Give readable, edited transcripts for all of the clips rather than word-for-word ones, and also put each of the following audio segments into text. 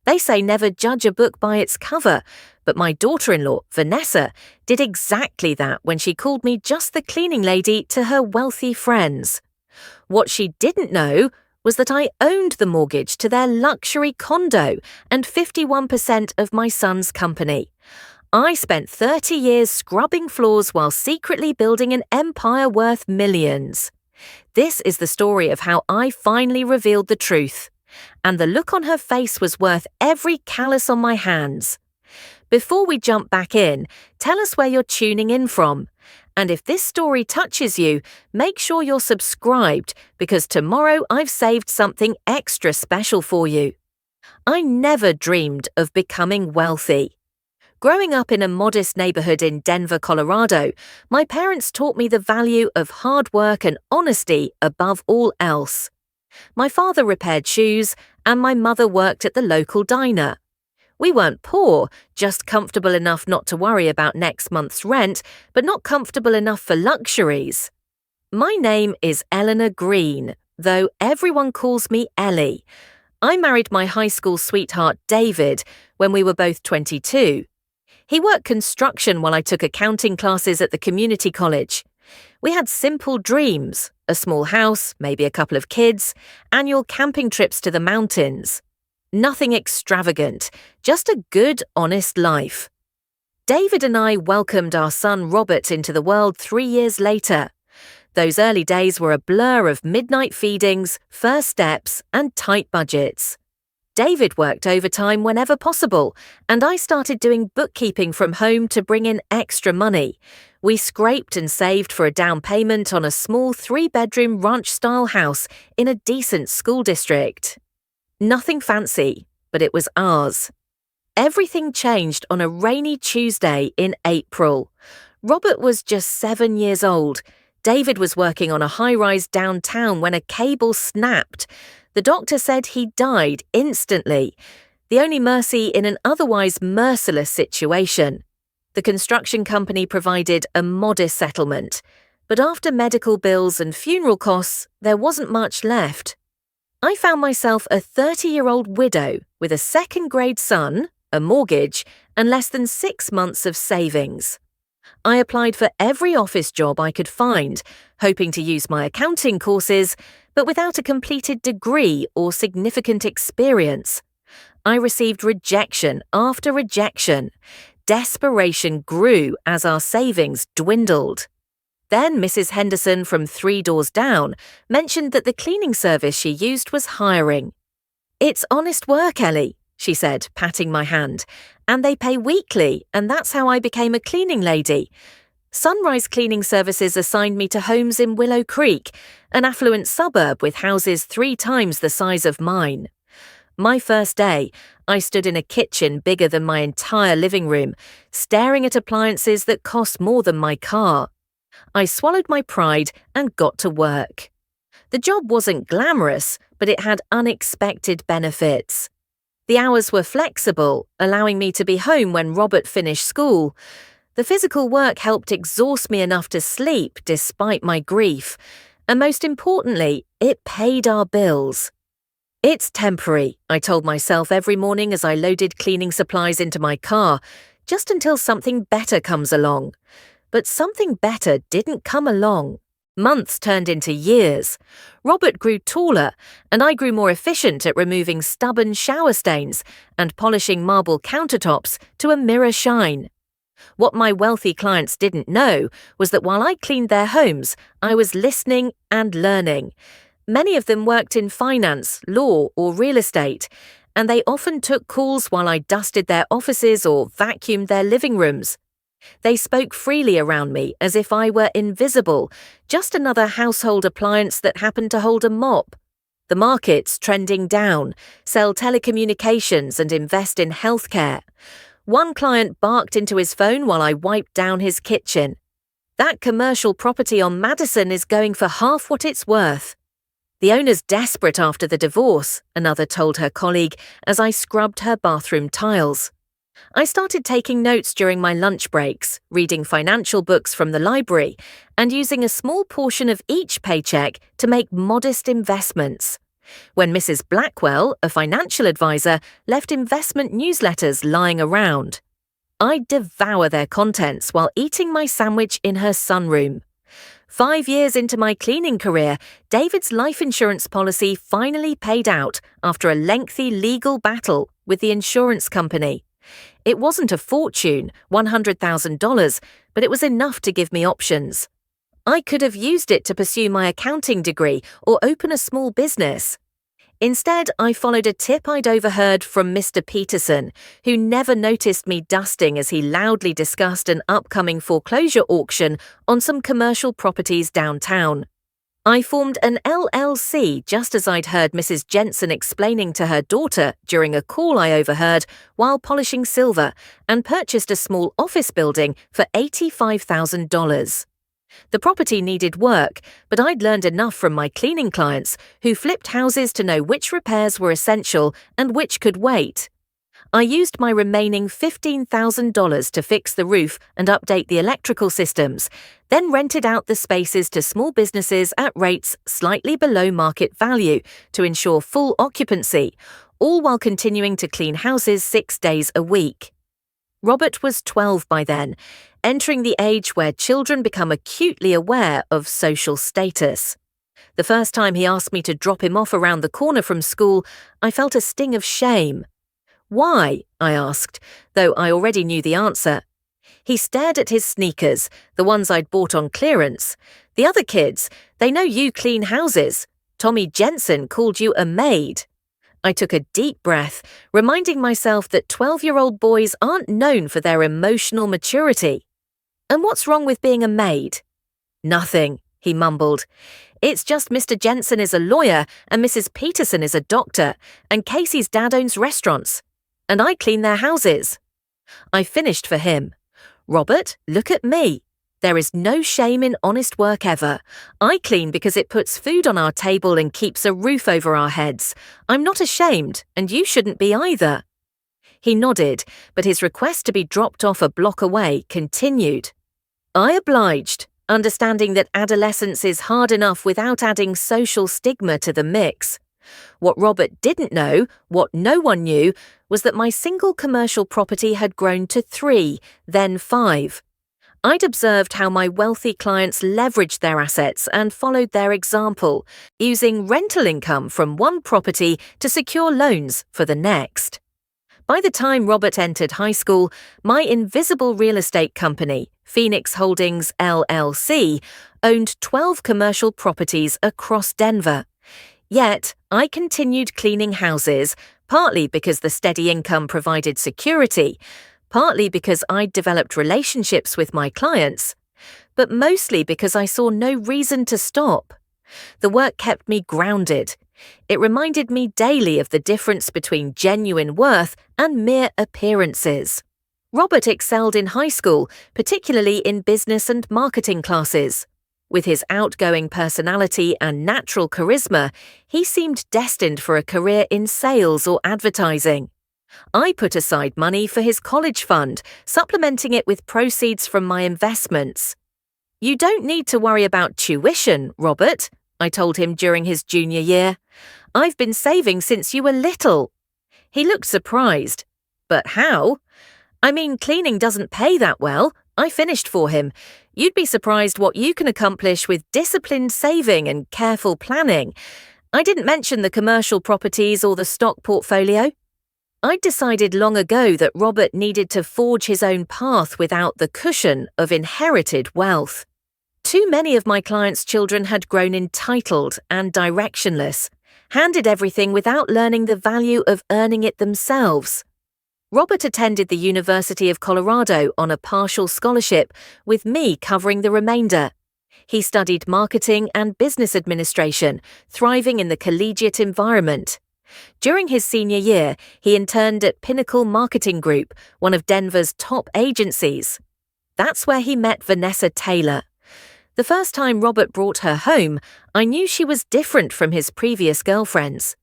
They say never judge a book by its cover, but my daughter-in-law, Vanessa, did exactly that when she called me just the cleaning lady to her wealthy friends. What she didn't know was that I owned the mortgage to their luxury condo and 51% of my son's company. I spent 30 years scrubbing floors while secretly building an empire worth millions. This is the story of how I finally revealed the truth. And the look on her face was worth every callus on my hands. Before we jump back in, tell us where you're tuning in from. And if this story touches you, make sure you're subscribed because tomorrow I've saved something extra special for you. I never dreamed of becoming wealthy. Growing up in a modest neighborhood in Denver, Colorado, my parents taught me the value of hard work and honesty above all else. My father repaired shoes, and my mother worked at the local diner. We weren't poor, just comfortable enough not to worry about next month's rent, but not comfortable enough for luxuries. My name is Eleanor Greene, though everyone calls me Ellie. I married my high school sweetheart David when we were both 22. He worked construction while I took accounting classes at the community college. We had simple dreams, a small house, maybe a couple of kids, annual camping trips to the mountains. Nothing extravagant, just a good, honest life. David and I welcomed our son Robert into the world 3 years later. Those early days were a blur of midnight feedings, first steps, and tight budgets. David worked overtime whenever possible, and I started doing bookkeeping from home to bring in extra money. We scraped and saved for a down payment on a small 3-bedroom ranch-style house in a decent school district. Nothing fancy, but it was ours. Everything changed on a rainy Tuesday in April. Robert was just 7 years old. David was working on a high-rise downtown when a cable snapped. The doctor said he died instantly, the only mercy in an otherwise merciless situation. The construction company provided a modest settlement, but after medical bills and funeral costs, there wasn't much left. I found myself a 30-year-old widow with a second-grade son, a mortgage, and less than 6 months of savings. I applied for every office job I could find, hoping to use my accounting courses, but without a completed degree or significant experience. I received rejection after rejection. Desperation grew as our savings dwindled. Then Mrs. Henderson from 3 doors down mentioned that the cleaning service she used was hiring. "It's honest work, Ellie," she said, patting my hand, "and they pay weekly, and that's how I became a cleaning lady. Sunrise Cleaning Services assigned me to homes in Willow Creek, an affluent suburb with houses 3 times the size of mine. My first day, I stood in a kitchen bigger than my entire living room, staring at appliances that cost more than my car. I swallowed my pride and got to work. The job wasn't glamorous, but it had unexpected benefits. The hours were flexible, allowing me to be home when Robert finished school. The physical work helped exhaust me enough to sleep despite my grief. And most importantly, it paid our bills. "It's temporary," I told myself every morning as I loaded cleaning supplies into my car, just until something better comes along. But something better didn't come along. Months turned into years. Robert grew taller, and I grew more efficient at removing stubborn shower stains and polishing marble countertops to a mirror shine. What my wealthy clients didn't know was that while I cleaned their homes, I was listening and learning. Many of them worked in finance, law, or real estate, and they often took calls while I dusted their offices or vacuumed their living rooms. They spoke freely around me as if I were invisible, just another household appliance that happened to hold a mop. The market's trending down, sell telecommunications and invest in healthcare. One client barked into his phone while I wiped down his kitchen. "That commercial property on Madison is going for half what it's worth." "The owner's desperate after the divorce," another told her colleague as I scrubbed her bathroom tiles. I started taking notes during my lunch breaks, reading financial books from the library, and using a small portion of each paycheck to make modest investments. when Mrs. Blackwell, a financial advisor, left investment newsletters lying around. I'd devour their contents while eating my sandwich in her sunroom. 5 years into my cleaning career, David's life insurance policy finally paid out after a lengthy legal battle with the insurance company. It wasn't a fortune, $100,000, but it was enough to give me options. I could have used it to pursue my accounting degree or open a small business. Instead, I followed a tip I'd overheard from Mr. Peterson, who never noticed me dusting as he loudly discussed an upcoming foreclosure auction on some commercial properties downtown. I formed an LLC just as I'd heard Mrs. Jensen explaining to her daughter during a call I overheard while polishing silver, and purchased a small office building for $85,000. The property needed work, but I'd learned enough from my cleaning clients who flipped houses to know which repairs were essential and which could wait. I used my remaining $15,000 to fix the roof and update the electrical systems, then rented out the spaces to small businesses at rates slightly below market value to ensure full occupancy, all while continuing to clean houses 6 days a week. Robert was 12 by then, entering the age where children become acutely aware of social status. The first time he asked me to drop him off around the corner from school, I felt a sting of shame. "Why?" I asked, though I already knew the answer. He stared at his sneakers, the ones I'd bought on clearance. "The other kids, they know you clean houses. Tommy Jensen called you a maid." I took a deep breath, reminding myself that 12-year-old boys aren't known for their emotional maturity. "And what's wrong with being a maid?" "Nothing," he mumbled. "It's just Mr. Jensen is a lawyer and Mrs. Peterson is a doctor, and Casey's dad owns restaurants. And I clean their houses." I finished for him. "Robert, look at me. There is no shame in honest work ever. I clean because it puts food on our table and keeps a roof over our heads. I'm not ashamed, and you shouldn't be either." He nodded, but his request to be dropped off a block away continued. I obliged, understanding that adolescence is hard enough without adding social stigma to the mix. What Robert didn't know, what no one knew, was that my single commercial property had grown to 3, then 5. I'd observed how my wealthy clients leveraged their assets and followed their example, using rental income from one property to secure loans for the next. By the time Robert entered high school, my invisible real estate company, Phoenix Holdings LLC, owned 12 commercial properties across Denver. Yet, I continued cleaning houses, partly because the steady income provided security, partly because I'd developed relationships with my clients, but mostly because I saw no reason to stop. The work kept me grounded. It reminded me daily of the difference between genuine worth and mere appearances. Robert excelled in high school, particularly in business and marketing classes. With his outgoing personality and natural charisma, he seemed destined for a career in sales or advertising. I put aside money for his college fund, supplementing it with proceeds from my investments. "You don't need to worry about tuition, Robert," I told him during his junior year. "I've been saving since you were little." He looked surprised. "But how?" "I mean, cleaning doesn't pay that well," I finished for him. "You'd be surprised what you can accomplish with disciplined saving and careful planning. I didn't mention the commercial properties or the stock portfolio." I'd decided long ago that Robert needed to forge his own path without the cushion of inherited wealth. Too many of my clients' children had grown entitled and directionless, handed everything without learning the value of earning it themselves. Robert attended the University of Colorado on a partial scholarship, with me covering the remainder. He studied marketing and business administration, thriving in the collegiate environment. During his senior year, he interned at Pinnacle Marketing Group, one of Denver's top agencies. That's where he met Vanessa Taylor. The first time Robert brought her home, I knew she was different from his previous girlfriends.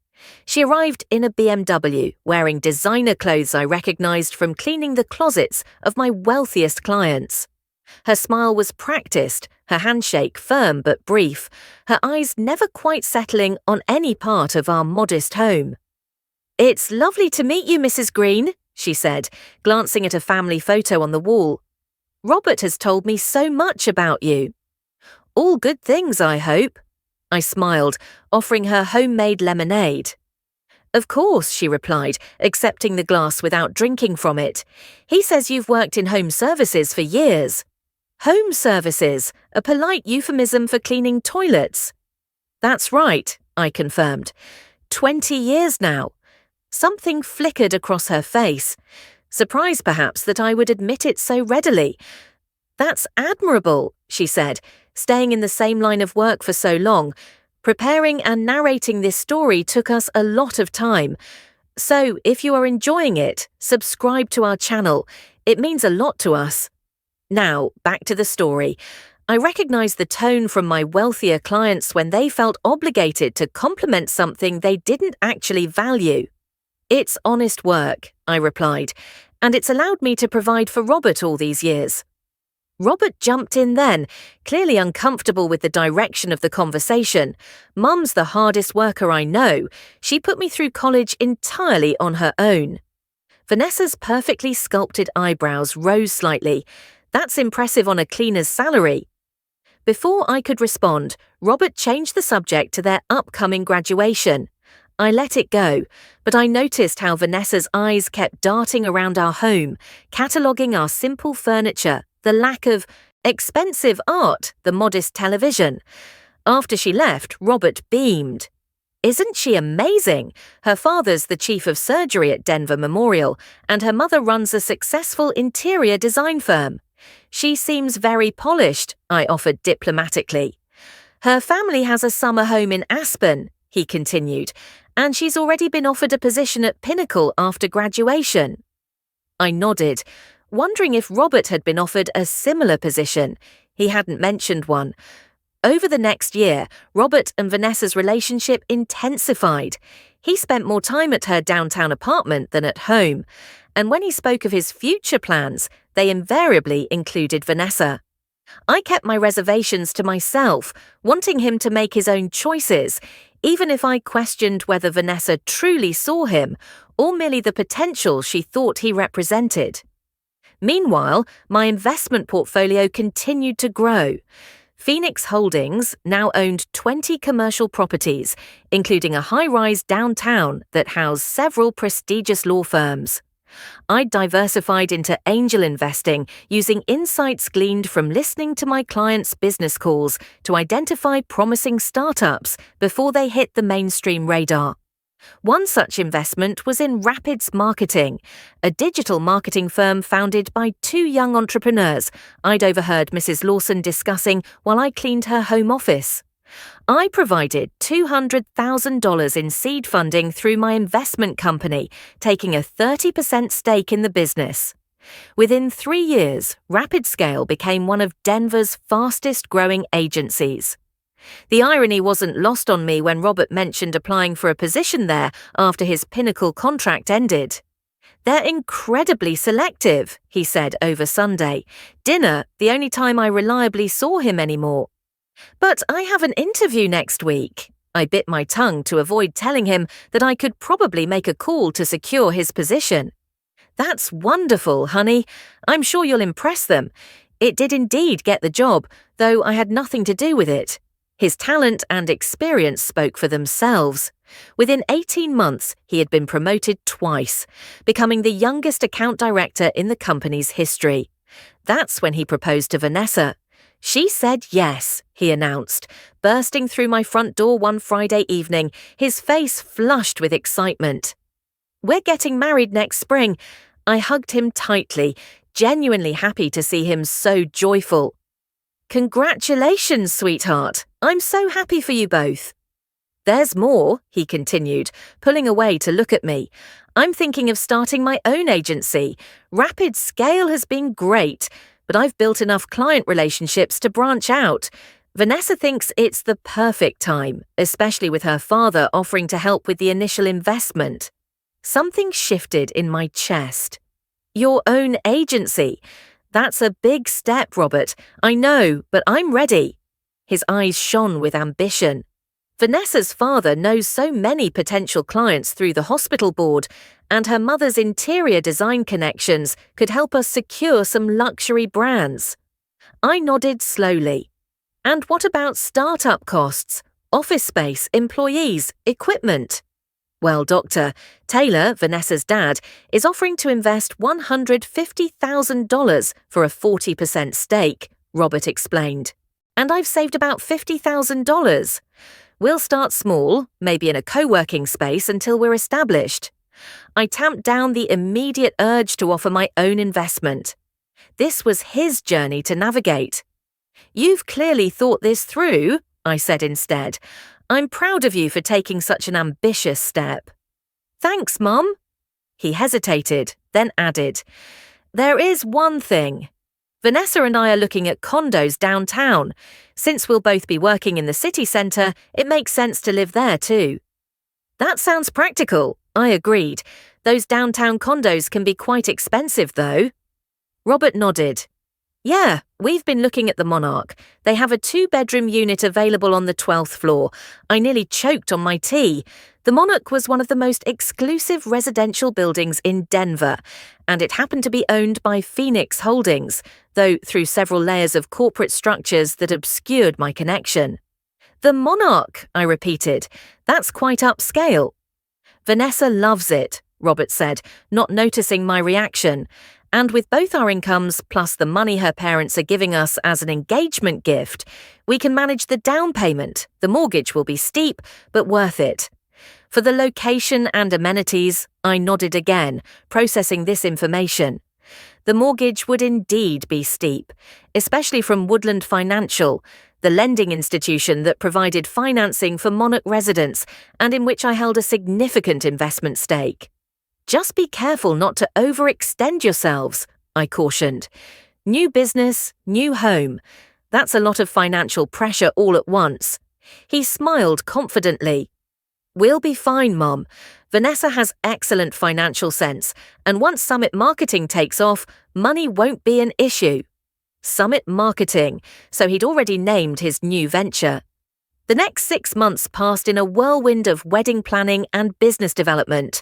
She arrived in a BMW, wearing designer clothes I recognized from cleaning the closets of my wealthiest clients. Her smile was practiced, her handshake firm but brief, her eyes never quite settling on any part of our modest home. "It's lovely to meet you, Mrs. Greene," she said, glancing at a family photo on the wall. "Robert has told me so much about you." "All good things, I hope." I smiled, offering her homemade lemonade. "Of course," she replied, accepting the glass without drinking from it. "He says you've worked in home services for years." "Home services, a polite euphemism for cleaning toilets." "That's right," I confirmed. 20 years now." Something flickered across her face. Surprised perhaps that I would admit it so readily. "That's admirable," she said, staying in the same line of work for so long. "Preparing and narrating this story took us a lot of time. So, if you are enjoying it, subscribe to our channel. It means a lot to us." Now, back to the story. I recognized the tone from my wealthier clients when they felt obligated to compliment something they didn't actually value. "It's honest work," I replied, "and it's allowed me to provide for Robert all these years." Robert jumped in then, clearly uncomfortable with the direction of the conversation. "Mum's the hardest worker I know. She put me through college entirely on her own." Vanessa's perfectly sculpted eyebrows rose slightly. "That's impressive on a cleaner's salary." Before I could respond, Robert changed the subject to their upcoming graduation. I let it go, but I noticed how Vanessa's eyes kept darting around our home, cataloguing our simple furniture, the lack of expensive art, the modest television. After she left, Robert beamed. "Isn't she amazing? Her father's the chief of surgery at Denver Memorial, and her mother runs a successful interior design firm." "She seems very polished," I offered diplomatically. "Her family has a summer home in Aspen," he continued, "and she's already been offered a position at Pinnacle after graduation." I nodded, wondering if Robert had been offered a similar position. He hadn't mentioned one. Over the next year, Robert and Vanessa's relationship intensified. He spent more time at her downtown apartment than at home, and when he spoke of his future plans, they invariably included Vanessa. I kept my reservations to myself, wanting him to make his own choices, even if I questioned whether Vanessa truly saw him or merely the potential she thought he represented. Meanwhile, my investment portfolio continued to grow. Phoenix Holdings now owned 20 commercial properties, including a high-rise downtown that housed several prestigious law firms. I diversified into angel investing using insights gleaned from listening to my clients' business calls to identify promising startups before they hit the mainstream radar. One such investment was in Rapids Marketing, a digital marketing firm founded by two young entrepreneurs I'd overheard Mrs. Lawson discussing while I cleaned her home office. I provided $200,000 in seed funding through my investment company, taking a 30% stake in the business. Within 3 years, RapidScale became one of Denver's fastest-growing agencies. The irony wasn't lost on me when Robert mentioned applying for a position there after his Pinnacle contract ended. "They're incredibly selective," he said over Sunday. "Dinner, the only time I reliably saw him anymore." "But I have an interview next week." I bit my tongue to avoid telling him that I could probably make a call to secure his position. "That's wonderful, honey. I'm sure you'll impress them." It did indeed get the job, though I had nothing to do with it. His talent and experience spoke for themselves. Within 18 months, he had been promoted twice, becoming the youngest account director in the company's history. That's when he proposed to Vanessa. "She said yes," he announced, bursting through my front door one Friday evening, his face flushed with excitement. "We're getting married next spring." I hugged him tightly, genuinely happy to see him so joyful. "Congratulations, sweetheart. I'm so happy for you both." "There's more," he continued, pulling away to look at me. "I'm thinking of starting my own agency. RapidScale has been great, but I've built enough client relationships to branch out. Vanessa thinks it's the perfect time, especially with her father offering to help with the initial investment." Something shifted in my chest. "Your own agency? That's a big step, Robert. I know, but I'm ready. His eyes shone with ambition. Vanessa's father knows so many potential clients through the hospital board, and her mother's interior design connections could help us secure some luxury brands. I nodded slowly. And what about startup costs, office space, employees, equipment? Well, Dr. Taylor, Vanessa's dad, is offering to invest $150,000 for a 40% stake, Robert explained. And I've saved about $50,000. We'll start small, maybe in a co-working space until we're established. I tamped down the immediate urge to offer my own investment. This was his journey to navigate. You've clearly thought this through, I said instead. I'm proud of you for taking such an ambitious step. Thanks, Mum. He hesitated, then added, There is one thing. Vanessa and I are looking at condos downtown. Since we'll both be working in the city centre, it makes sense to live there too. That sounds practical, I agreed. Those downtown condos can be quite expensive though. Robert nodded. Yeah, we've been looking at the Monarch. They have a 2-bedroom unit available on the 12th floor. I nearly choked on my tea. The Monarch was one of the most exclusive residential buildings in Denver, and it happened to be owned by Phoenix Holdings, though through several layers of corporate structures that obscured my connection. The Monarch, I repeated. That's quite upscale. Vanessa loves it, Robert said, not noticing my reaction. And with both our incomes plus the money her parents are giving us as an engagement gift, we can manage the down payment. The mortgage will be steep, but worth it. For the location and amenities, I nodded again, processing this information. The mortgage would indeed be steep, especially from Woodland Financial, the lending institution that provided financing for Monarch residents and in which I held a significant investment stake. Just be careful not to overextend yourselves, I cautioned. New business, new home. That's a lot of financial pressure all at once. He smiled confidently. We'll be fine, Mom. Vanessa has excellent financial sense, and once Summit Marketing takes off, money won't be an issue. Summit Marketing, so he'd already named his new venture. The next 6 months passed in a whirlwind of wedding planning and business development.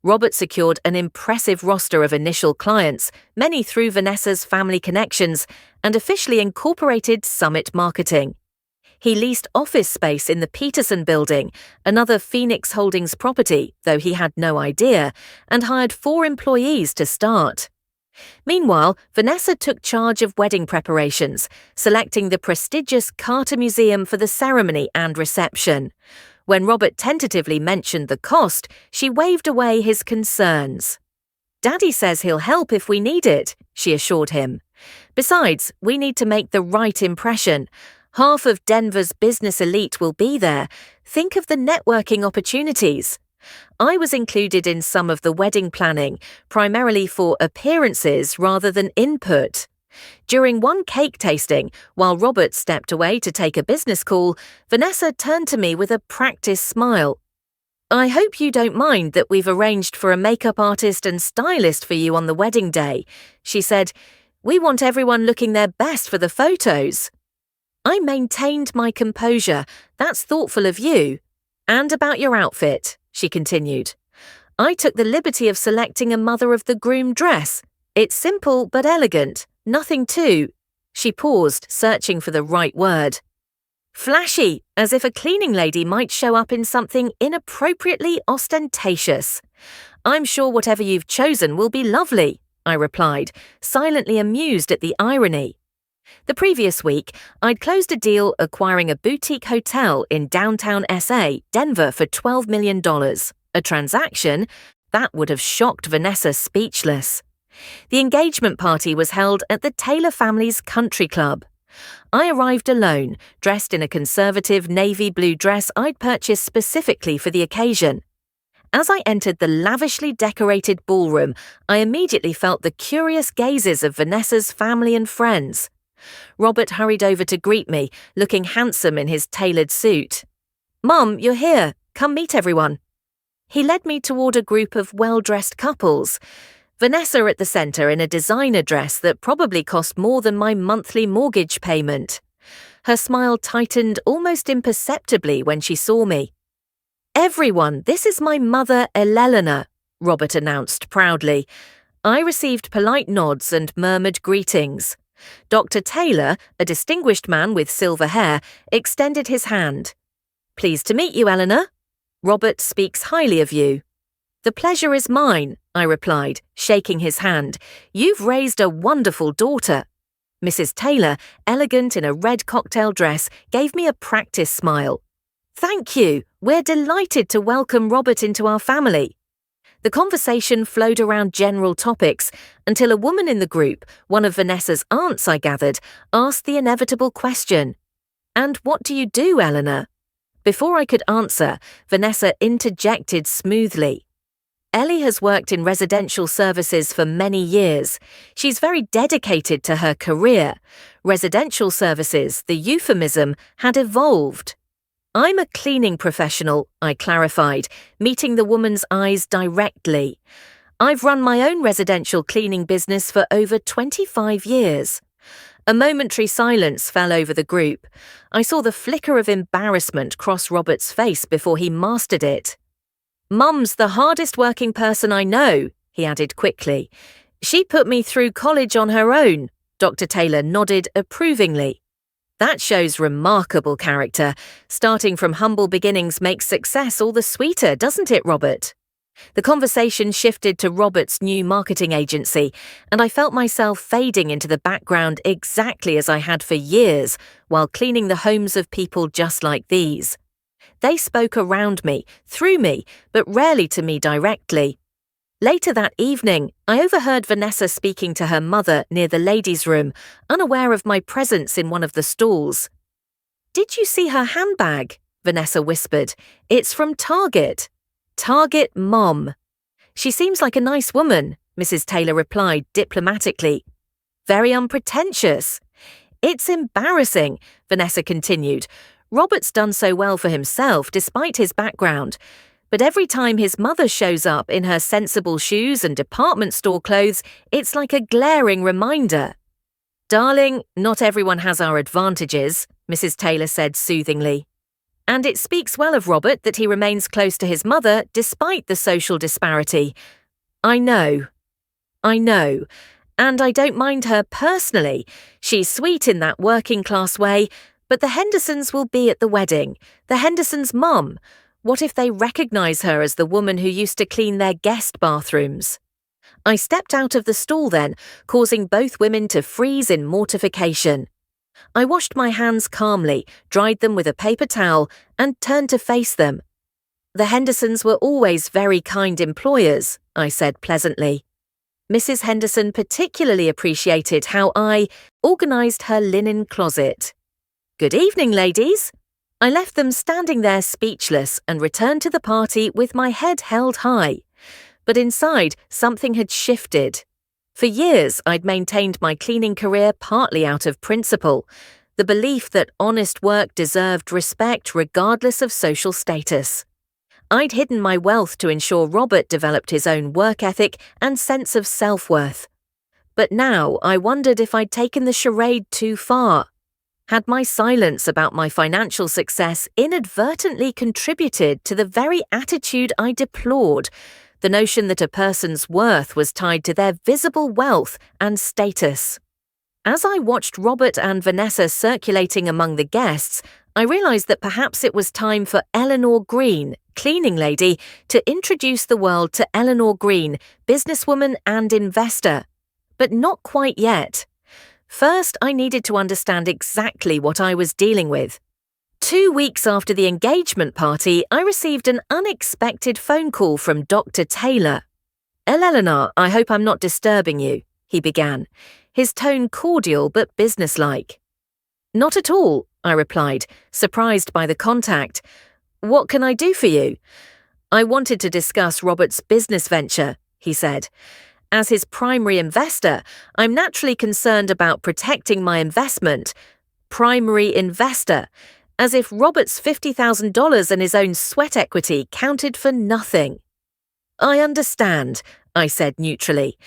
Robert secured an impressive roster of initial clients, many through Vanessa's family connections, and officially incorporated Summit Marketing. He leased office space in the Peterson Building, another Phoenix Holdings property, though he had no idea, and hired 4 employees to start. Meanwhile, Vanessa took charge of wedding preparations, selecting the prestigious Carter Museum for the ceremony and reception. When Robert tentatively mentioned the cost, she waved away his concerns. Daddy says he'll help if we need it, she assured him. Besides, we need to make the right impression. Half of Denver's business elite will be there. Think of the networking opportunities. I was included in some of the wedding planning, primarily for appearances rather than input. During one cake tasting, while Robert stepped away to take a business call, Vanessa turned to me with a practiced smile. I hope you don't mind that we've arranged for a makeup artist and stylist for you on the wedding day, she said. We want everyone looking their best for the photos. I maintained my composure. That's thoughtful of you. And about your outfit, she continued. I took the liberty of selecting a mother of the groom dress. It's simple but elegant. Nothing too. She paused, searching for the right word. Flashy, as if a cleaning lady might show up in something inappropriately ostentatious. I'm sure whatever you've chosen will be lovely, I replied, silently amused at the irony. The previous week, I'd closed a deal acquiring a boutique hotel in downtown SA, Denver, for $12 million. A transaction that would have shocked Vanessa speechless. The engagement party was held at the Taylor family's country club. I arrived alone, dressed in a conservative navy blue dress I'd purchased specifically for the occasion. As I entered the lavishly decorated ballroom, I immediately felt the curious gazes of Vanessa's family and friends. Robert hurried over to greet me, looking handsome in his tailored suit. Mum, you're here. Come meet everyone. He led me toward a group of well-dressed couples. Vanessa at the centre in a designer dress that probably cost more than my monthly mortgage payment. Her smile tightened almost imperceptibly when she saw me. "Everyone, this is my mother, Eleanor," Robert announced proudly. I received polite nods and murmured greetings. Dr. Taylor, a distinguished man with silver hair, extended his hand. "Pleased to meet you, Eleanor. Robert speaks highly of you." "The pleasure is mine," I replied, shaking his hand. "You've raised a wonderful daughter." Mrs. Taylor, elegant in a red cocktail dress, gave me a practice smile. "Thank you. We're delighted to welcome Robert into our family." The conversation flowed around general topics until a woman in the group, one of Vanessa's aunts I gathered, asked the inevitable question. "And what do you do, Eleanor?" Before I could answer, Vanessa interjected smoothly. "Ellie has worked in residential services for many years. She's very dedicated to her career. Residential services, the euphemism, had evolved." "I'm a cleaning professional," I clarified, meeting the woman's eyes directly. "I've run my own residential cleaning business for over 25 years. A momentary silence fell over the group. I saw the flicker of embarrassment cross Robert's face before he mastered it. "Mum's the hardest working person I know," he added quickly. "She put me through college on her own." Dr. Taylor nodded approvingly. "That shows remarkable character. Starting from humble beginnings makes success all the sweeter, doesn't it, Robert?" The conversation shifted to Robert's new marketing agency, and I felt myself fading into the background exactly as I had for years while cleaning the homes of people just like these. They spoke around me, through me, but rarely to me directly. Later that evening, I overheard Vanessa speaking to her mother near the ladies' room, unaware of my presence in one of the stalls. "Did you see her handbag?" Vanessa whispered. "It's from Target." "Target Mom." "She seems like a nice woman," Mrs. Taylor replied diplomatically. "Very unpretentious." "It's embarrassing," Vanessa continued. "Robert's done so well for himself despite his background. But every time his mother shows up in her sensible shoes and department store clothes, it's like a glaring reminder." "Darling, not everyone has our advantages," Mrs. Taylor said soothingly. "And it speaks well of Robert that he remains close to his mother despite the social disparity." I know. And I don't mind her personally. She's sweet in that working class way, but the Hendersons will be at the wedding. The Hendersons' mum. What if they recognise her as the woman who used to clean their guest bathrooms? I stepped out of the stall then, causing both women to freeze in mortification. I washed my hands calmly, dried them with a paper towel, and turned to face them. "The Hendersons were always very kind employers," I said pleasantly. Mrs. Henderson particularly appreciated how I organised her linen closet. "Good evening, ladies." I left them standing there speechless and returned to the party with my head held high. But inside, something had shifted. For years, I'd maintained my cleaning career partly out of principle, the belief that honest work deserved respect regardless of social status. I'd hidden my wealth to ensure Robert developed his own work ethic and sense of self-worth. But now I wondered if I'd taken the charade too far. Had my silence about my financial success inadvertently contributed to the very attitude I deplored, the notion that a person's worth was tied to their visible wealth and status? As I watched Robert and Vanessa circulating among the guests, I realised that perhaps it was time for Eleanor Greene, cleaning lady, to introduce the world to Eleanor Greene, businesswoman and investor. But not quite yet. First, I needed to understand exactly what I was dealing with. 2 weeks after the engagement party, I received an unexpected phone call from Dr. Taylor. "Eleanor, I hope I'm not disturbing you," he began, his tone cordial but businesslike. "Not at all," I replied, surprised by the contact. "What can I do for you?" "I wanted to discuss Robert's business venture," he said. "As his primary investor, I'm naturally concerned about protecting my investment. Primary investor, as if Robert's $50,000 and his own sweat equity counted for nothing." "I understand. I said neutrally.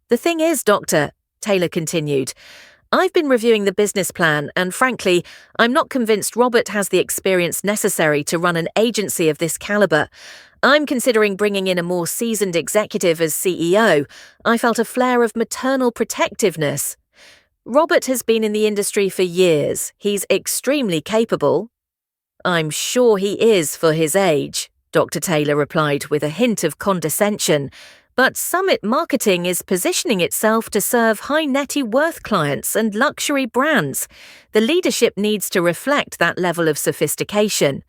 The thing is, Doctor, Taylor continued, I've been reviewing the business plan, and frankly, I'm not convinced Robert has the experience necessary to run an agency of this caliber. I'm considering bringing in a more seasoned executive as CEO. I felt a flare of maternal protectiveness. Robert has been in the industry for years. He's extremely capable. I'm sure he is for his age, Dr. Taylor replied with a hint of condescension. But Summit Marketing is positioning itself to serve high net worth clients and luxury brands. The leadership needs to reflect that level of sophistication.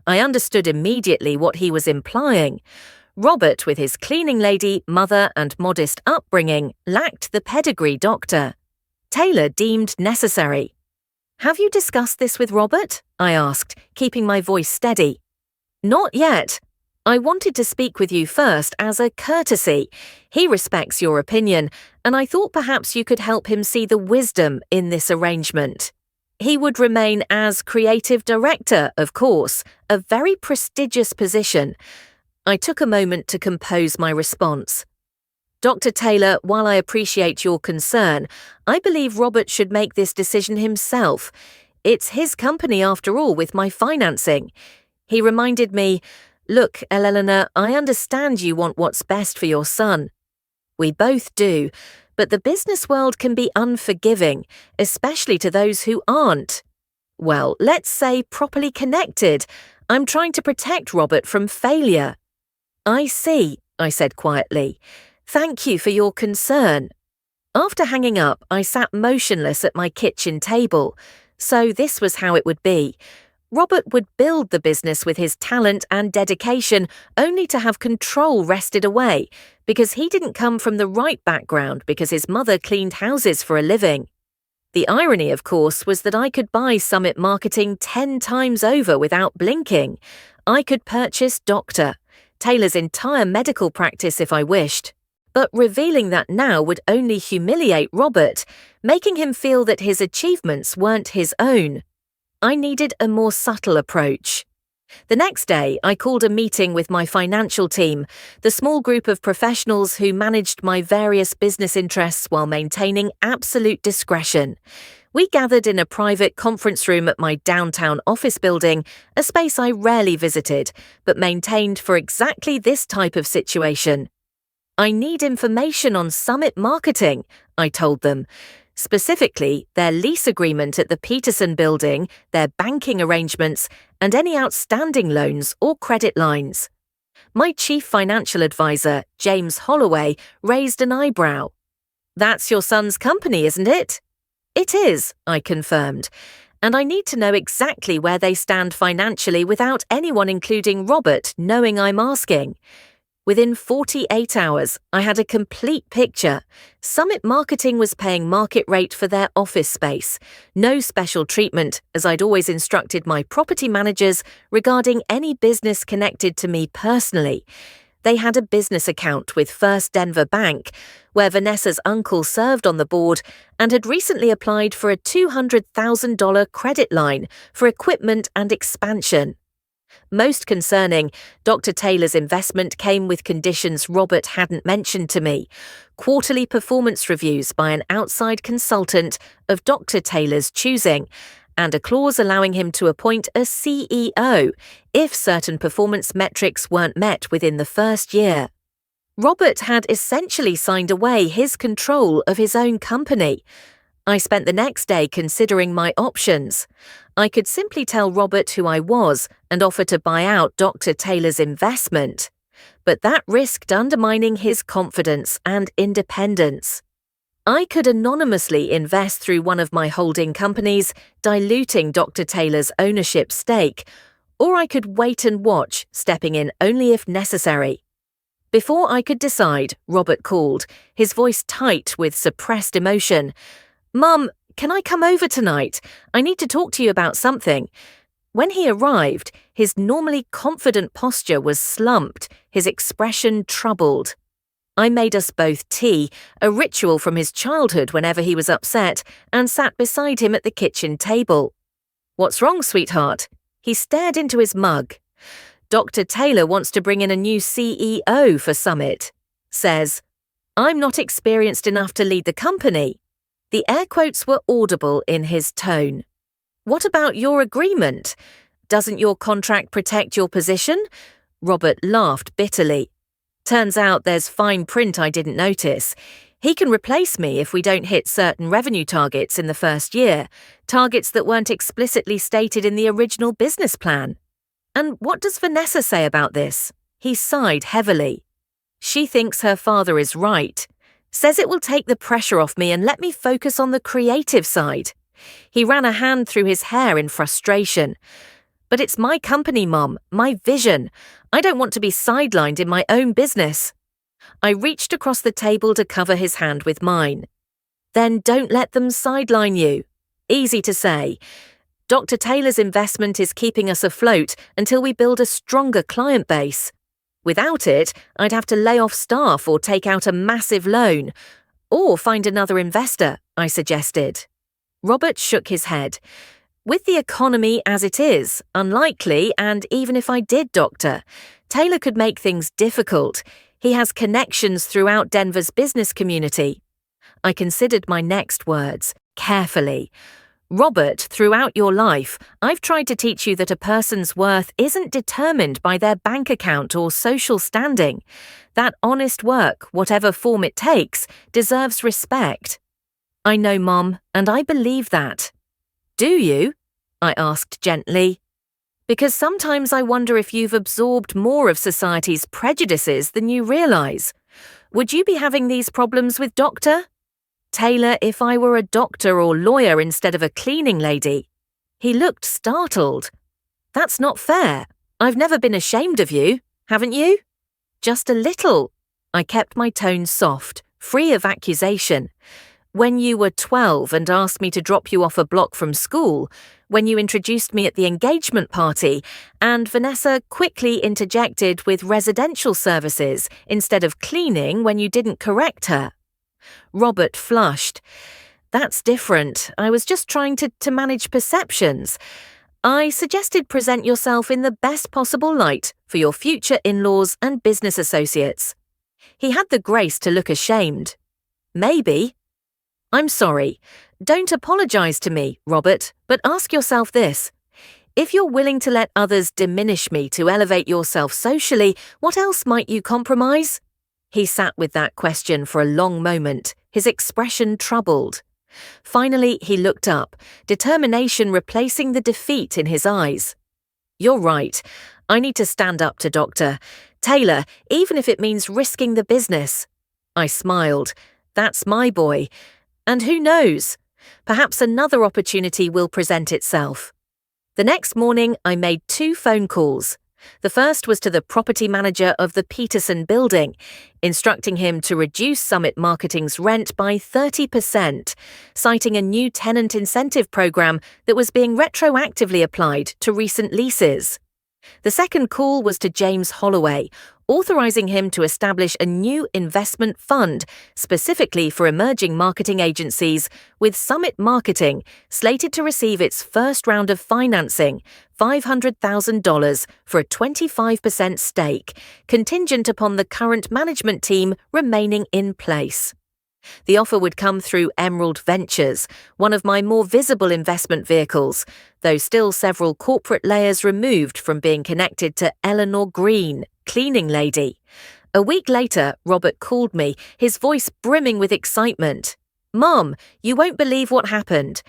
I understood immediately what he was implying. Robert, with his cleaning lady, mother, and modest upbringing, lacked the pedigree Doctor Taylor deemed necessary. Have you discussed this with Robert? I asked, keeping my voice steady. Not yet. I wanted to speak with you first as a courtesy. He respects your opinion, and I thought perhaps you could help him see the wisdom in this arrangement. He would remain as creative director, of course, a very prestigious position. I took a moment to compose my response. Dr. Taylor, while I appreciate your concern, I believe Robert should make this decision himself. It's his company after all with my financing. He reminded me, Look, Eleanor, I understand you want what's best for your son. We both do, but the business world can be unforgiving, especially to those who aren't. Well, let's say properly connected. I'm trying to protect Robert from failure. I see, I said quietly. Thank you for your concern. After hanging up, I sat motionless at my kitchen table. So this was how it would be. Robert would build the business with his talent and dedication only to have control wrested away because he didn't come from the right background because his mother cleaned houses for a living. The irony, of course, was that I could buy Summit Marketing 10 times over without blinking. I could purchase Dr. Taylor's entire medical practice if I wished. But revealing that now would only humiliate Robert, making him feel that his achievements weren't his own. I needed a more subtle approach. The next day, I called a meeting with my financial team, the small group of professionals who managed my various business interests while maintaining absolute discretion. We gathered in a private conference room at my downtown office building, a space I rarely visited, but maintained for exactly this type of situation. I need information on Summit Marketing, I told them. Specifically, their lease agreement at the Peterson building, their banking arrangements, and any outstanding loans or credit lines. My chief financial advisor, James Holloway, raised an eyebrow. That's your son's company, isn't it? It is, I confirmed, and I need to know exactly where they stand financially without anyone, including Robert, knowing I'm asking. Within 48 hours, I had a complete picture. Summit Marketing was paying market rate for their office space. No special treatment, as I'd always instructed my property managers regarding any business connected to me personally. They had a business account with First Denver Bank, where Vanessa's uncle served on the board and had recently applied for a $200,000 credit line for equipment and expansion. Most concerning, Dr. Taylor's investment came with conditions Robert hadn't mentioned to me. Quarterly performance reviews by an outside consultant of Dr. Taylor's choosing, and a clause allowing him to appoint a CEO if certain performance metrics weren't met within the first year. Robert had essentially signed away his control of his own company. I spent the next day considering my options. I could simply tell Robert who I was and offer to buy out Dr. Taylor's investment. But that risked undermining his confidence and independence. I could anonymously invest through one of my holding companies, diluting Dr. Taylor's ownership stake, or I could wait and watch, stepping in only if necessary. Before I could decide, Robert called, his voice tight with suppressed emotion. Mum, can I come over tonight? I need to talk to you about something. When he arrived, his normally confident posture was slumped, his expression troubled. I made us both tea, a ritual from his childhood whenever he was upset, and sat beside him at the kitchen table. What's wrong, sweetheart? He stared into his mug. Dr. Taylor wants to bring in a new CEO for Summit. Says, I'm not experienced enough to lead the company." The air quotes were audible in his tone. "What about your agreement? Doesn't your contract protect your position?" Robert laughed bitterly. "Turns out there's fine print I didn't notice. He can replace me if we don't hit certain revenue targets in the first year, targets that weren't explicitly stated in the original business plan." "And what does Vanessa say about this?" He sighed heavily. "She thinks her father is right. Says it will take the pressure off me and let me focus on the creative side." He ran a hand through his hair in frustration. "But it's my company, Mom, my vision. I don't want to be sidelined in my own business." I reached across the table to cover his hand with mine. "Then don't let them sideline you." Easy to say. Dr. Taylor's investment is keeping us afloat until we build a stronger client base. Without it, I'd have to lay off staff or take out a massive loan. Or find another investor, I suggested. Robert shook his head. "With the economy as it is, unlikely, and even if I did, Doctor, Taylor could make things difficult. He has connections throughout Denver's business community." I considered my next words carefully. "Robert, throughout your life, I've tried to teach you that a person's worth isn't determined by their bank account or social standing. That honest work, whatever form it takes, deserves respect." "I know, Mom, and I believe that." "Do you?" I asked gently. "Because sometimes I wonder if you've absorbed more of society's prejudices than you realize. Would you be having these problems with Dr. Taylor if I were a doctor or lawyer instead of a cleaning lady?" He looked startled. "That's not fair. I've never been ashamed of you, haven't you?" "Just a little." I kept my tone soft, free of accusation. "When you were 12 and asked me to drop you off a block from school, when you introduced me at the engagement party, and Vanessa quickly interjected with residential services instead of cleaning when you didn't correct her." Robert flushed. "That's different. I was just trying to manage perceptions. I suggested present yourself in the best possible light for your future in-laws and business associates." He had the grace to look ashamed. "Maybe." "I'm sorry. Don't apologize to me, Robert, but ask yourself this. If you're willing to let others diminish me to elevate yourself socially, what else might you compromise?" He sat with that question for a long moment, his expression troubled. Finally, he looked up, determination replacing the defeat in his eyes. "You're right. I need to stand up to Dr. Taylor, even if it means risking the business." I smiled. "That's my boy. And who knows? Perhaps another opportunity will present itself." The next morning, I made 2 phone calls. The first was to the property manager of the Peterson building, instructing him to reduce Summit Marketing's rent by 30%, citing a new tenant incentive program that was being retroactively applied to recent leases. The second call was to James Holloway, authorizing him to establish a new investment fund specifically for emerging marketing agencies, with Summit Marketing slated to receive its first round of financing, $500,000 for a 25% stake, contingent upon the current management team remaining in place. The offer would come through Emerald Ventures, one of my more visible investment vehicles, though still several corporate layers removed from being connected to Eleanor Greene, cleaning lady. A week later, Robert called me, his voice brimming with excitement. "Mom, you won't believe what happened.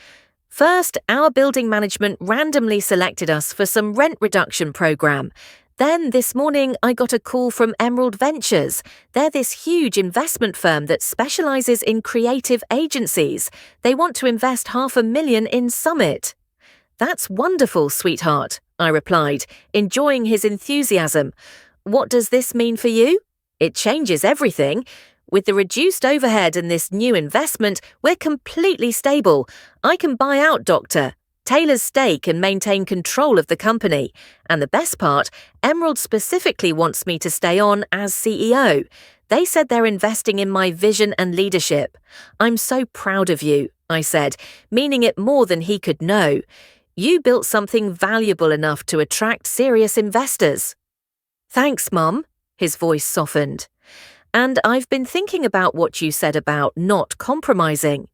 First, our building management randomly selected us for some rent reduction program. Then this morning I got a call from Emerald Ventures. They're this huge investment firm that specializes in creative agencies. They want to invest $500,000 in Summit." "That's wonderful, sweetheart," I replied, enjoying his enthusiasm. "What does this mean for you?" "It changes everything. With the reduced overhead and this new investment, we're completely stable. I can buy out Dr. Taylor's stake and maintain control of the company. And the best part, Emerald specifically wants me to stay on as CEO. They said they're investing in my vision and leadership. I'm so proud of you," I said, meaning it more than he could know. "You built something valuable enough to attract serious investors." "Thanks, Mum." His voice softened. And I've been thinking about what you said about not compromising.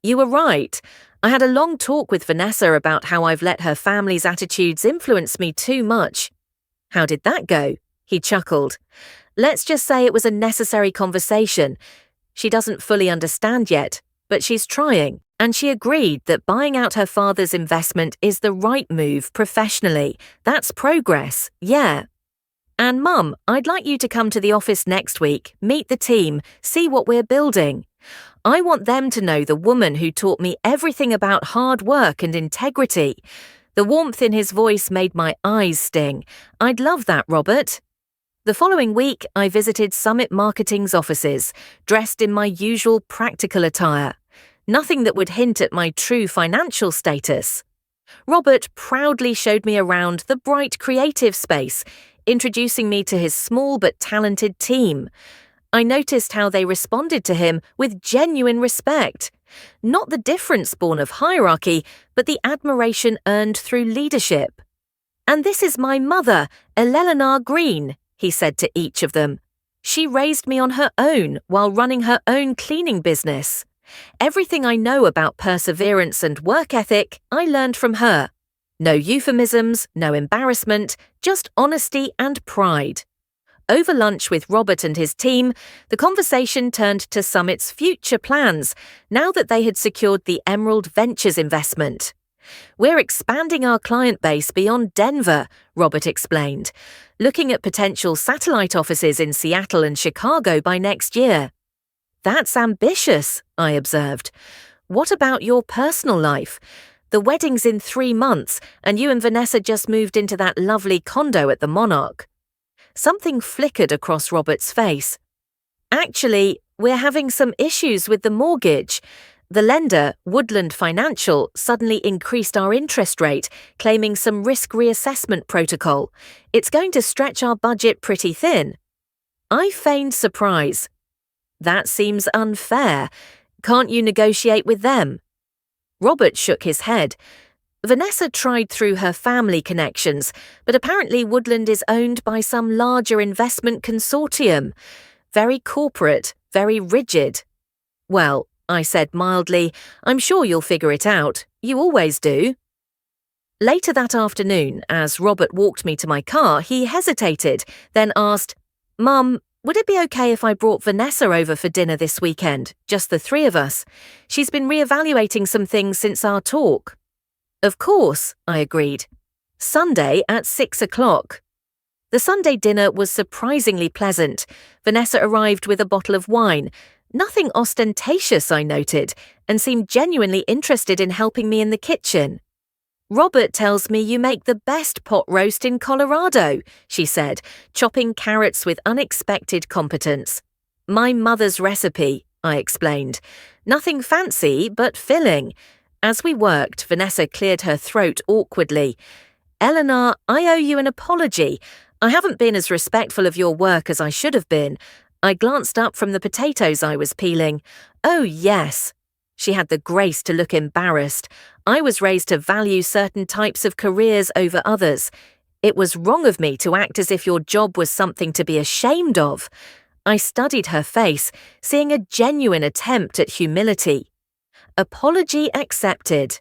You were right. I had a long talk with Vanessa about how I've let her family's attitudes influence me too much. How did that go? He chuckled. Let's just say it was a necessary conversation. She doesn't fully understand yet, but she's trying, and she agreed that buying out her father's investment is the right move professionally. That's progress, yeah. And Mum, I'd like you to come to the office next week, meet the team, see what we're building. I want them to know the woman who taught me everything about hard work and integrity. The warmth in his voice made my eyes sting. I'd love that, Robert. The following week, I visited Summit Marketing's offices, dressed in my usual practical attire. Nothing that would hint at my true financial status. Robert proudly showed me around the bright creative space, introducing me to his small but talented team. I noticed how they responded to him with genuine respect. Not the difference born of hierarchy, but the admiration earned through leadership. And this is my mother, Eleanor Greene, he said to each of them. She raised me on her own while running her own cleaning business. Everything I know about perseverance and work ethic, I learned from her. No euphemisms, no embarrassment, just honesty and pride. Over lunch with Robert and his team, the conversation turned to Summit's future plans now that they had secured the Emerald Ventures investment. We're expanding our client base beyond Denver, Robert explained, looking at potential satellite offices in Seattle and Chicago by next year. That's ambitious, I observed. What about your personal life? The wedding's in 3 months, and you and Vanessa just moved into that lovely condo at the Monarch. Something flickered across Robert's face. Actually, we're having some issues with the mortgage. The lender, Woodland Financial, suddenly increased our interest rate, claiming some risk reassessment protocol. It's going to stretch our budget pretty thin. I feigned surprise. That seems unfair. Can't you negotiate with them? Robert shook his head. Vanessa tried through her family connections, but apparently Woodland is owned by some larger investment consortium. Very corporate, very rigid. Well, I said mildly, I'm sure you'll figure it out. You always do. Later that afternoon, as Robert walked me to my car, he hesitated, then asked, Mum, would it be okay if I brought Vanessa over for dinner this weekend, just the 3 of us? She's been reevaluating some things since our talk. Of course, I agreed. Sunday at 6 o'clock. The Sunday dinner was surprisingly pleasant. Vanessa arrived with a bottle of wine. Nothing ostentatious, I noted, and seemed genuinely interested in helping me in the kitchen. Robert tells me you make the best pot roast in Colorado, she said, chopping carrots with unexpected competence. My mother's recipe, I explained. Nothing fancy, but filling. As we worked, Vanessa cleared her throat awkwardly. Eleanor, I owe you an apology. I haven't been as respectful of your work as I should have been. I glanced up from the potatoes I was peeling. Oh, yes. She had the grace to look embarrassed. I was raised to value certain types of careers over others. It was wrong of me to act as if your job was something to be ashamed of. I studied her face, seeing a genuine attempt at humility. Apology accepted.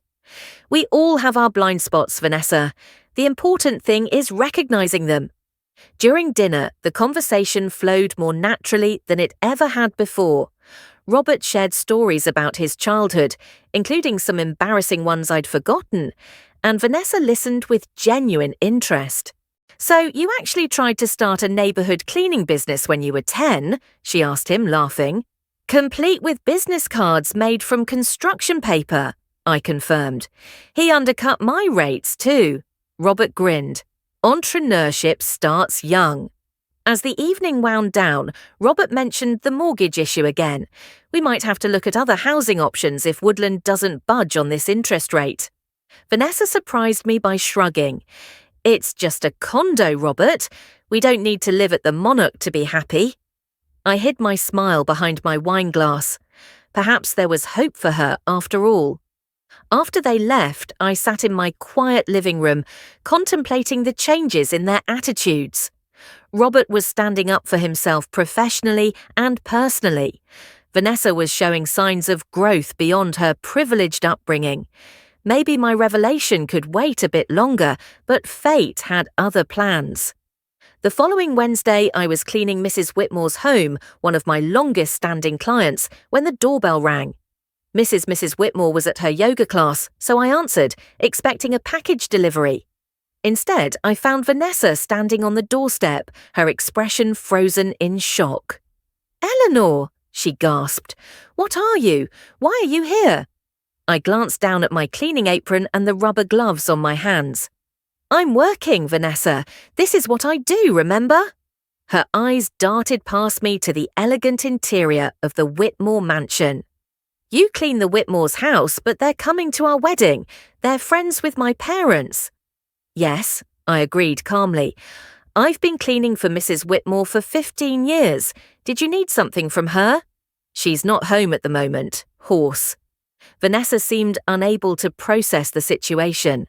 We all have our blind spots, Vanessa. The important thing is recognizing them. During dinner, the conversation flowed more naturally than it ever had before. Robert shared stories about his childhood, including some embarrassing ones I'd forgotten, and Vanessa listened with genuine interest. So you actually tried to start a neighborhood cleaning business when you were 10? She asked him, laughing. Complete with business cards made from construction paper, I confirmed. He undercut my rates too. Robert grinned. Entrepreneurship starts young. As the evening wound down, Robert mentioned the mortgage issue again. We might have to look at other housing options if Woodland doesn't budge on this interest rate. Vanessa surprised me by shrugging. It's just a condo, Robert. We don't need to live at the Monarch to be happy. I hid my smile behind my wine glass. Perhaps there was hope for her after all. After they left, I sat in my quiet living room, contemplating the changes in their attitudes. Robert was standing up for himself professionally and personally. Vanessa was showing signs of growth beyond her privileged upbringing. Maybe my revelation could wait a bit longer, but fate had other plans. The following Wednesday, I was cleaning Mrs. Whitmore's home, one of my longest-standing clients, when the doorbell rang. Mrs. Whitmore was at her yoga class, so I answered, expecting a package delivery. Instead, I found Vanessa standing on the doorstep, her expression frozen in shock. "Eleanor," she gasped. "What are you? Why are you here?" I glanced down at my cleaning apron and the rubber gloves on my hands. "I'm working, Vanessa. This is what I do, remember?" Her eyes darted past me to the elegant interior of the Whitmore mansion. "You clean the Whitmore's house, but they're coming to our wedding. They're friends with my parents." "Yes," I agreed calmly. "I've been cleaning for Mrs. Whitmore for 15 years. Did you need something from her?" "She's not home at the moment. Horse." Vanessa seemed unable to process the situation.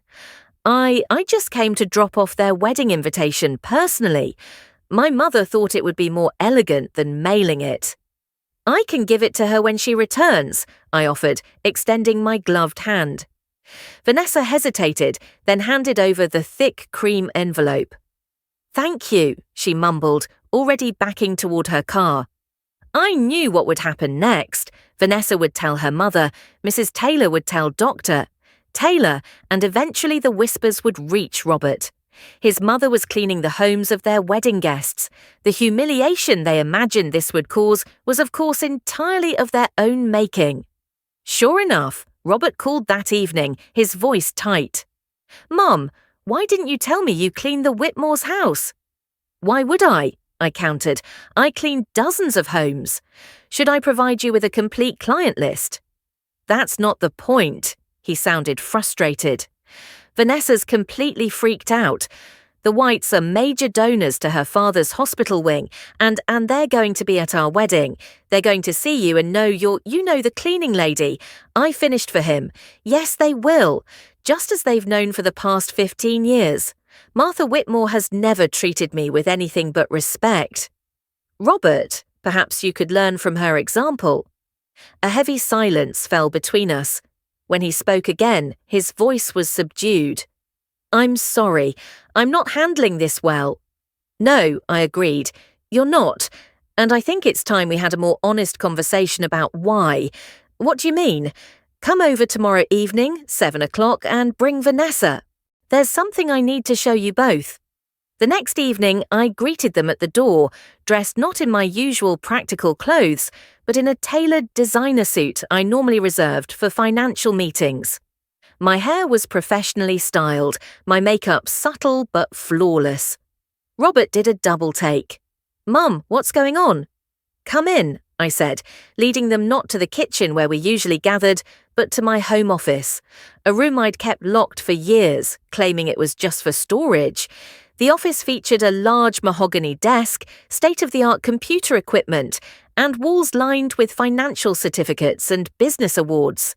I just came to drop off their wedding invitation personally. My mother thought it would be more elegant than mailing it." "I can give it to her when she returns," I offered, extending my gloved hand. Vanessa hesitated, then handed over the thick cream envelope. "Thank you," she mumbled, already backing toward her car. I knew what would happen next. Vanessa would tell her mother, Mrs. Taylor would tell Dr. Taylor, and eventually the whispers would reach Robert. His mother was cleaning the homes of their wedding guests. The humiliation they imagined this would cause was of course entirely of their own making. Sure enough, Robert called that evening, his voice tight. "Mum, why didn't you tell me you cleaned the Whitmore's house?" "Why would I?" I countered. "I cleaned dozens of homes. Should I provide you with a complete client list?" "That's not the point." He sounded frustrated. Vanessa's completely freaked out. The Whites are major donors to her father's hospital wing, and they're going to be at our wedding. They're going to see you and know you know the cleaning lady. I finished for him. Yes, they will, just as they've known for the past 15 years. Martha Whitmore has never treated me with anything but respect. Robert, perhaps you could learn from her example. A heavy silence fell between us. When he spoke again, his voice was subdued. "I'm sorry. I'm not handling this well." "No," I agreed. "You're not. And I think it's time we had a more honest conversation about why. What do you mean? Come over tomorrow evening, 7 o'clock, and bring Vanessa. There's something I need to show you both." The next evening, I greeted them at the door, dressed not in my usual practical clothes, but in a tailored designer suit I normally reserved for financial meetings. My hair was professionally styled, my makeup subtle but flawless. Robert did a double take. "Mum, what's going on?" "Come in," I said, leading them not to the kitchen where we usually gathered, but to my home office, a room I'd kept locked for years, claiming it was just for storage. The office featured a large mahogany desk, state-of-the-art computer equipment, and walls lined with financial certificates and business awards.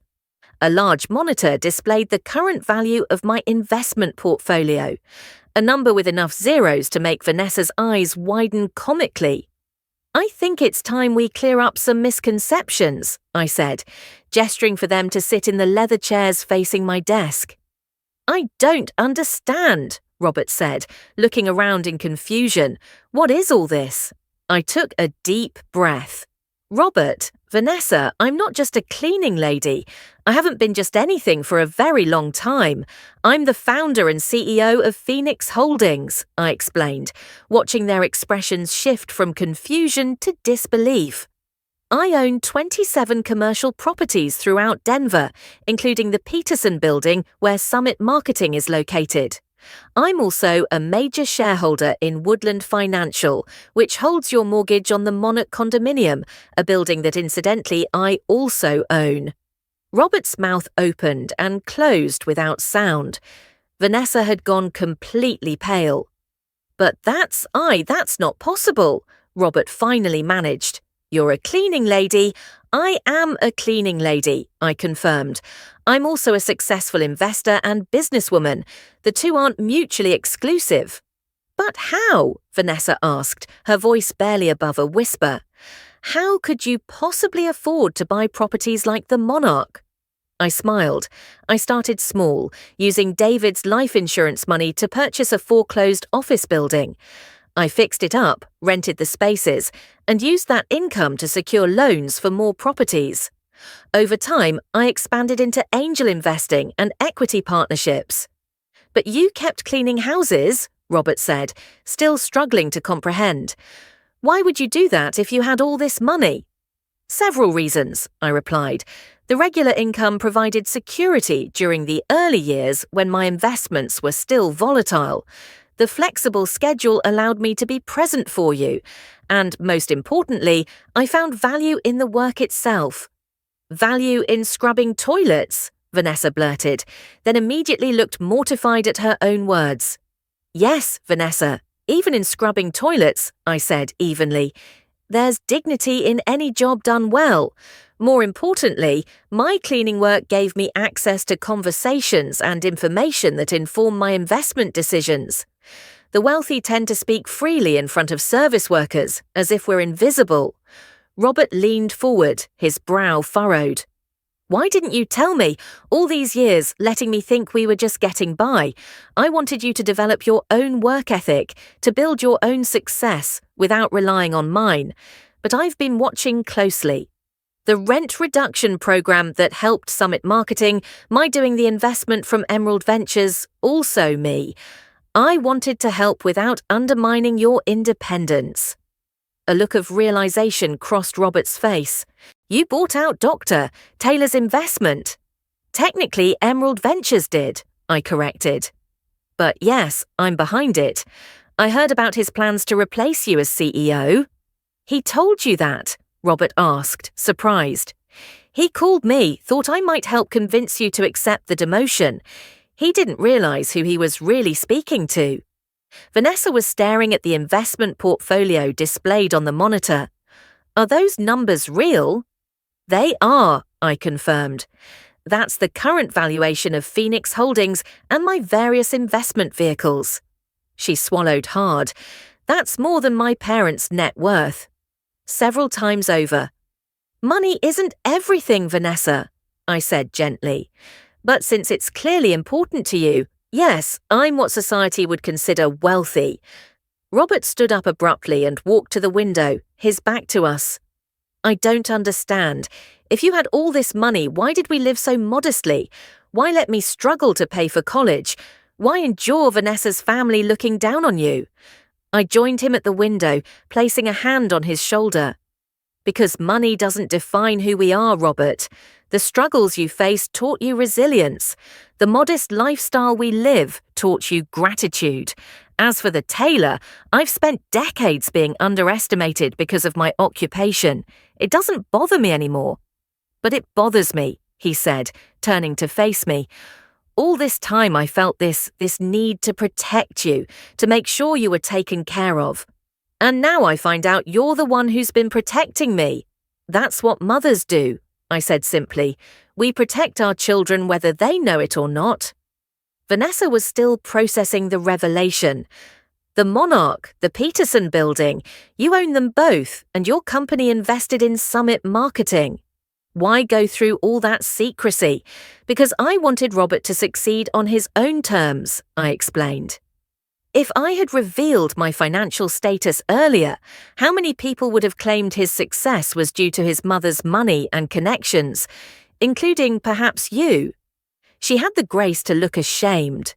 A large monitor displayed the current value of my investment portfolio, a number with enough zeros to make Vanessa's eyes widen comically. "I think it's time we clear up some misconceptions," I said, gesturing for them to sit in the leather chairs facing my desk. "I don't understand," Robert said, looking around in confusion. "What is all this?" I took a deep breath. "Robert, Vanessa, I'm not just a cleaning lady. I haven't been just anything for a very long time. I'm the founder and CEO of Phoenix Holdings," I explained, watching their expressions shift from confusion to disbelief. "I own 27 commercial properties throughout Denver, including the Peterson building where Summit Marketing is located. I'm also a major shareholder in Woodland Financial, which holds your mortgage on the Monarch condominium, a building that incidentally I also own." Robert's mouth opened and closed without sound. Vanessa had gone completely pale. "But that's not possible," Robert finally managed. "You're a cleaning lady." "I am a cleaning lady," I confirmed. "I'm also a successful investor and businesswoman. The two aren't mutually exclusive." But how? Vanessa asked, her voice barely above a whisper. How could you possibly afford to buy properties like the Monarch? I smiled. I started small, using David's life insurance money to purchase a foreclosed office building. I fixed it up, rented the spaces, and used that income to secure loans for more properties. Over time, I expanded into angel investing and equity partnerships. But you kept cleaning houses, Robert said, still struggling to comprehend. Why would you do that if you had all this money? Several reasons, I replied. The regular income provided security during the early years when my investments were still volatile. The flexible schedule allowed me to be present for you. And most importantly, I found value in the work itself. Value in scrubbing toilets, Vanessa blurted, then immediately looked mortified at her own words. Yes, Vanessa, even in scrubbing toilets, I said evenly. There's dignity in any job done well. More importantly, my cleaning work gave me access to conversations and information that inform my investment decisions. The wealthy tend to speak freely in front of service workers, as if we're invisible. Robert leaned forward, his brow furrowed. Why didn't you tell me? All these years, letting me think we were just getting by. I wanted you to develop your own work ethic, to build your own success, without relying on mine. But I've been watching closely. The rent reduction program that helped Summit Marketing, my doing the investment from Emerald Ventures, also me. I wanted to help without undermining your independence. A look of realization crossed Robert's face. You bought out Dr. Taylor's investment. Technically, Emerald Ventures did, I corrected. But yes, I'm behind it. I heard about his plans to replace you as CEO. He told you that? Robert asked, surprised. He called me, thought I might help convince you to accept the demotion. He didn't realize who he was really speaking to. Vanessa was staring at the investment portfolio displayed on the monitor. Are those numbers real? They are, I confirmed. That's the current valuation of Phoenix Holdings and my various investment vehicles. She swallowed hard. That's more than my parents' net worth. Several times over. Money isn't everything, Vanessa, I said gently. But since it's clearly important to you, yes, I'm what society would consider wealthy. Robert stood up abruptly and walked to the window, his back to us. I don't understand. If you had all this money, why did we live so modestly? Why let me struggle to pay for college? Why endure Vanessa's family looking down on you? I joined him at the window, placing a hand on his shoulder. Because money doesn't define who we are, Robert. The struggles you faced taught you resilience. The modest lifestyle we live taught you gratitude. As for the tailor, I've spent decades being underestimated because of my occupation. It doesn't bother me anymore. But it bothers me, he said, turning to face me. All this time I felt this need to protect you, to make sure you were taken care of. And now I find out you're the one who's been protecting me. That's what mothers do, I said simply. We protect our children whether they know it or not. Vanessa was still processing the revelation. The Monarch, the Peterson building, you own them both, and your company invested in Summit Marketing. Why go through all that secrecy? Because I wanted Robert to succeed on his own terms, I explained. If I had revealed my financial status earlier, how many people would have claimed his success was due to his mother's money and connections, including perhaps you? She had the grace to look ashamed.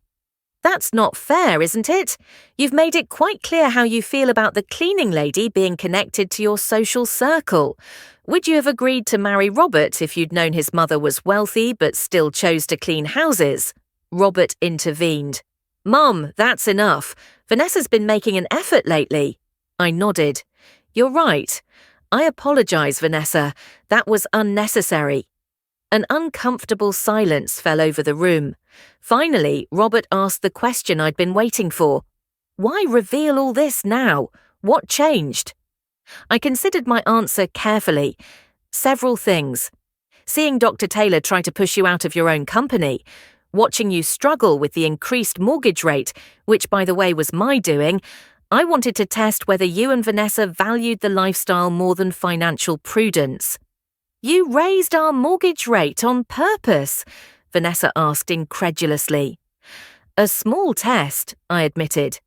That's not fair, isn't it? You've made it quite clear how you feel about the cleaning lady being connected to your social circle. Would you have agreed to marry Robert if you'd known his mother was wealthy but still chose to clean houses? Robert intervened. Mom, that's enough. Vanessa's been making an effort lately. I nodded. You're right. I apologize, Vanessa. That was unnecessary. An uncomfortable silence fell over the room. Finally, Robert asked the question I'd been waiting for. Why reveal all this now? What changed? I considered my answer carefully. Several things. Seeing Dr. Taylor try to push you out of your own company. Watching you struggle with the increased mortgage rate, which by the way was my doing, I wanted to test whether you and Vanessa valued the lifestyle more than financial prudence. You raised our mortgage rate on purpose? Vanessa asked incredulously. A small test, I admitted.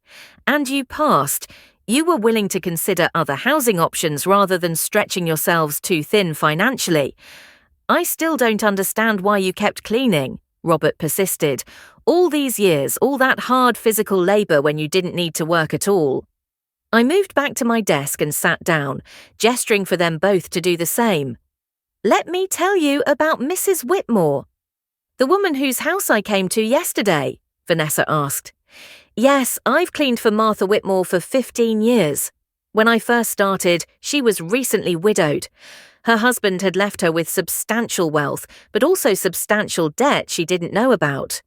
And you passed. You were willing to consider other housing options rather than stretching yourselves too thin financially. I still don't understand why you kept cleaning, Robert persisted. All these years, all that hard physical labour when you didn't need to work at all. I moved back to my desk and sat down, gesturing for them both to do the same. Let me tell you about Mrs. Whitmore. The woman whose house I came to yesterday, Vanessa asked. Yes, I've cleaned for Martha Whitmore for 15 years. When I first started, she was recently widowed. Her husband had left her with substantial wealth, but also substantial debt she didn't know about.